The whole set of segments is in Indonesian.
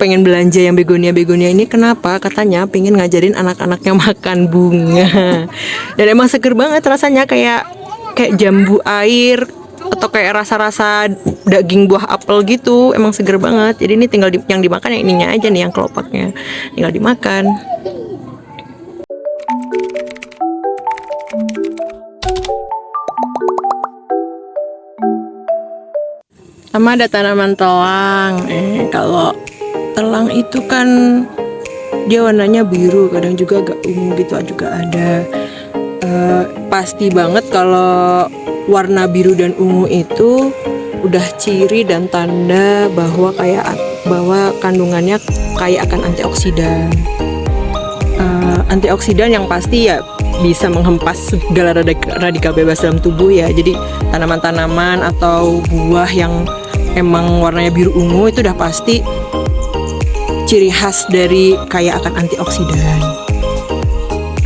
pengen belanja yang begonia ini. Kenapa? Katanya pengen ngajarin anak-anaknya makan bunga. Dan emang seger banget rasanya, kayak jambu air atau kayak rasa-rasa daging buah apel gitu. Emang seger banget. Jadi ini tinggal yang dimakan yang ininya aja nih, yang kelopaknya tinggal dimakan. Sama ada tanaman telang. Kalau telang itu kan dia warnanya biru, kadang juga agak ungu gitu juga ada. Pasti banget kalau warna biru dan ungu itu udah ciri dan tanda bahwa kandungannya kaya akan antioksidan. Antioksidan yang pasti ya bisa menghempas segala radikal bebas dalam tubuh ya. Jadi tanaman-tanaman atau buah yang emang warnanya biru ungu itu udah pasti ciri khas dari kaya akan antioksidan.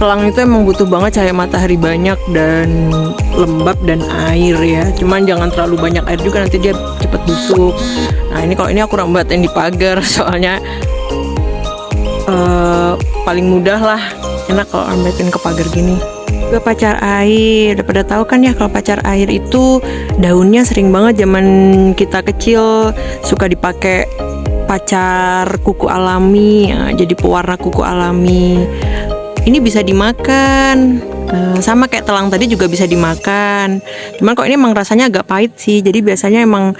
Telang itu emang butuh banget cahaya matahari banyak dan lembab dan air ya. Cuman jangan terlalu banyak air juga, nanti dia cepet busuk. Nah ini kalau ini aku rambatin di pagar soalnya paling mudah lah, enak kalau rambatin ke pagar gini. Juga pacar air, udah pada tahu kan ya kalau pacar air itu daunnya sering banget zaman kita kecil suka dipakai pacar kuku alami ya, jadi pewarna kuku alami. Ini bisa dimakan, sama kayak telang tadi juga bisa dimakan. Cuman kok ini emang rasanya agak pahit sih, jadi biasanya emang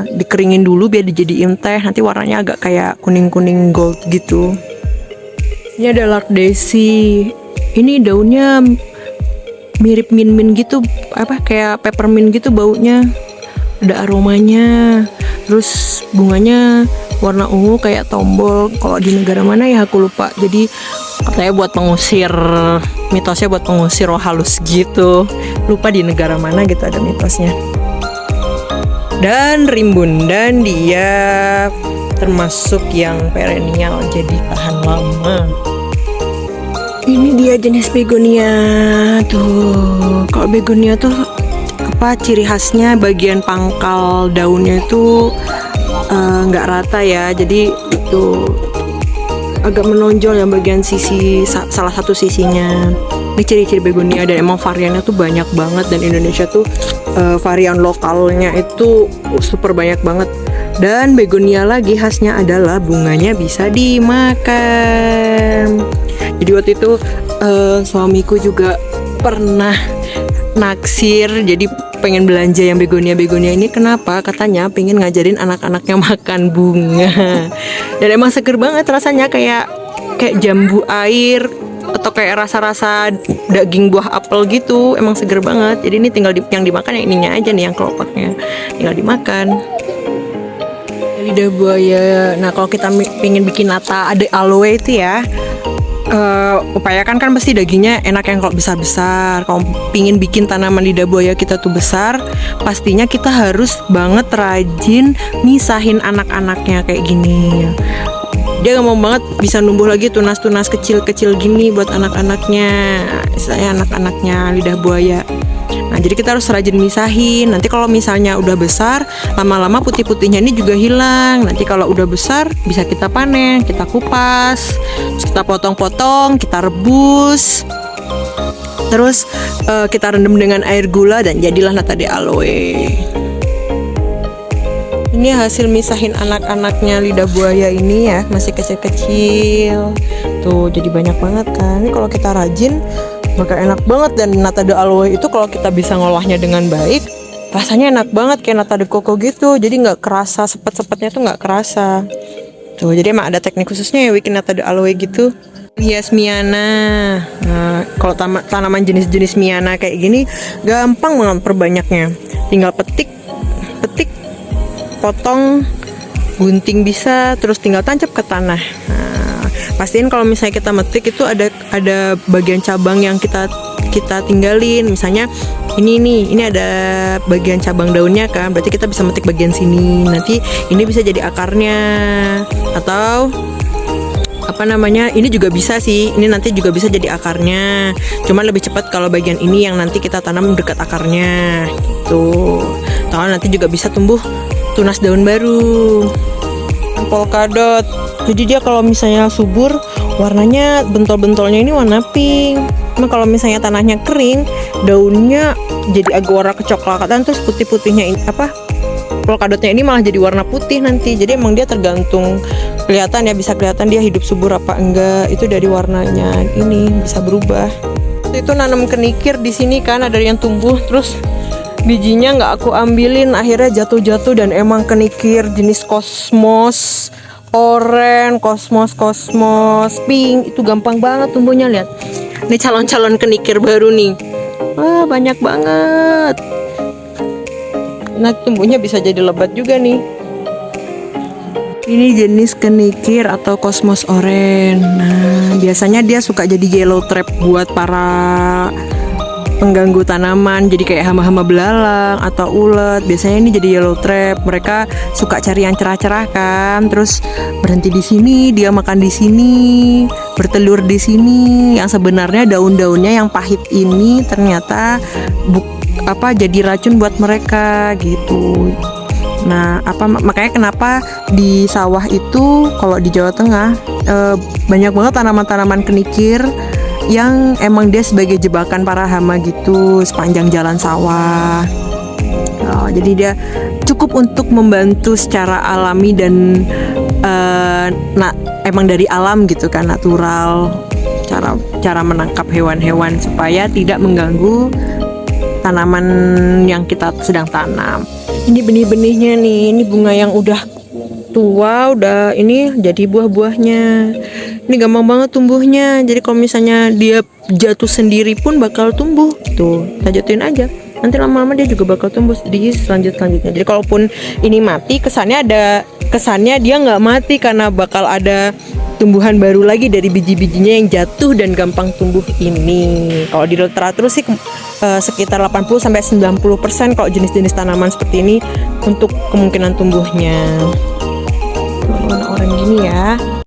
dikeringin dulu biar dijadiin teh. Nanti warnanya agak kayak kuning-kuning gold gitu. Ini ada lark daisy. Ini daunnya mirip mint gitu, kayak peppermint gitu baunya. Ada aromanya. Terus bunganya warna ungu kayak tombol. Kalau di negara mana ya aku lupa. Jadi katanya buat pengusir, mitosnya buat pengusir roh halus gitu. Lupa di negara mana gitu ada mitosnya. Dan rimbun, dan dia termasuk yang perennial, jadi tahan lama. Ini dia jenis begonia tuh. Kalau begonia tuh ciri khasnya bagian pangkal daunnya itu nggak rata ya, jadi itu agak menonjol yang bagian sisi, salah satu sisinya. Ini ciri-ciri begonia dan emang variannya tuh banyak banget, dan Indonesia tuh varian lokalnya itu super banyak banget. Dan begonia lagi khasnya adalah bunganya bisa dimakan. Jadi waktu itu suamiku juga pernah naksir, jadi pengen belanja yang begonia ini. Kenapa? Katanya pengen ngajarin anak-anaknya makan bunga. Dan emang seger banget rasanya, kayak jambu air atau kayak rasa-rasa daging buah apel gitu. Emang seger banget. Jadi ini tinggal yang dimakan yang ininya aja nih, yang kelopaknya tinggal dimakan. Lidah buaya. Nah kalau kita pengen bikin nata ada aloe itu ya, upayakan kan pasti dagingnya enak yang kalau besar-besar. Kalau pingin bikin tanaman lidah buaya kita tuh besar, pastinya kita harus banget rajin misahin anak-anaknya kayak gini. Dia gampang banget bisa numbuh lagi tunas-tunas kecil-kecil gini buat anak-anaknya. Saya anak-anaknya lidah buaya. Nah jadi kita harus rajin misahin. Nanti kalau misalnya udah besar, lama-lama putih-putihnya ini juga hilang. Nanti kalau udah besar bisa kita panen, kita kupas, kita potong-potong, kita rebus, terus kita rendam dengan air gula dan jadilah nata de aloe. Ini hasil misahin anak-anaknya lidah buaya ini ya, masih kecil-kecil. Tuh jadi banyak banget kan. Ini kalau kita rajin maka enak banget. Dan nata de aloe itu kalau kita bisa ngolahnya dengan baik, rasanya enak banget kayak nata de coco gitu. Jadi nggak kerasa, sepet-sepetnya tuh nggak kerasa. Tuh jadi emang ada teknik khususnya ya bikin nata de aloe gitu. Hias miana. Nah kalau tanaman jenis-jenis miana kayak gini gampang banget perbanyaknya. Tinggal petik, potong, gunting bisa, terus tinggal tancap ke tanah. Nah, pastiin kalau misalnya kita metik itu ada bagian cabang yang kita tinggalin. Misalnya ini ada bagian cabang daunnya kan, berarti kita bisa metik bagian sini. Nanti ini bisa jadi akarnya, atau ini juga bisa sih. Ini nanti juga bisa jadi akarnya. Cuman lebih cepat kalau bagian ini yang nanti kita tanam dekat akarnya gitu. Atau nanti juga bisa tumbuh tunas daun baru. polkadot. Jadi dia kalau misalnya subur, warnanya bentol-bentolnya ini warna pink. Nah, kalau misalnya tanahnya kering, daunnya jadi agak warna kecoklatan, terus putih-putihnya ini polkadotnya ini malah jadi warna putih nanti. Jadi emang dia tergantung kelihatan ya, bisa kelihatan dia hidup subur apa enggak, itu dari warnanya ini bisa berubah. Itu nanam kenikir di sini kan, ada yang tumbuh, terus bijinya nggak aku ambilin, akhirnya jatuh-jatuh, dan emang kenikir jenis kosmos oranye, kosmos pink itu gampang banget tumbuhnya. Lihat nih calon-calon kenikir baru nih, wah banyak banget. Nah tumbuhnya bisa jadi lebat juga nih. Ini jenis kenikir atau kosmos oranye. Nah biasanya dia suka jadi yellow trap buat para pengganggu tanaman, jadi kayak hama-hama belalang atau ulet. Biasanya ini jadi yellow trap. Mereka suka cari yang cerah-cerah kan, terus berhenti di sini, dia makan di sini, bertelur di sini. Yang sebenarnya daun-daunnya yang pahit ini ternyata jadi racun buat mereka gitu. Nah, makanya kenapa di sawah itu kalau di Jawa Tengah banyak banget tanaman-tanaman kenikir yang emang dia sebagai jebakan para hama gitu sepanjang jalan sawah. Jadi dia cukup untuk membantu secara alami dan emang dari alam gitu kan, natural, cara menangkap hewan-hewan supaya tidak mengganggu tanaman yang kita sedang tanam. Ini benih-benihnya nih, ini bunga yang udah tua, udah ini jadi buah-buahnya. Ini gampang banget tumbuhnya. Jadi kalau misalnya dia jatuh sendiri pun bakal tumbuh. Tuh, kita jatuhin aja. Nanti lama-lama dia juga bakal tumbuh di selanjutnya. Jadi kalaupun ini mati, kesannya dia nggak mati karena bakal ada tumbuhan baru lagi dari biji-bijinya yang jatuh dan gampang tumbuh ini. Kalau di literatur sih sekitar 80-90% kalau jenis-jenis tanaman seperti ini untuk kemungkinan tumbuhnya. Warna oranye gini ya.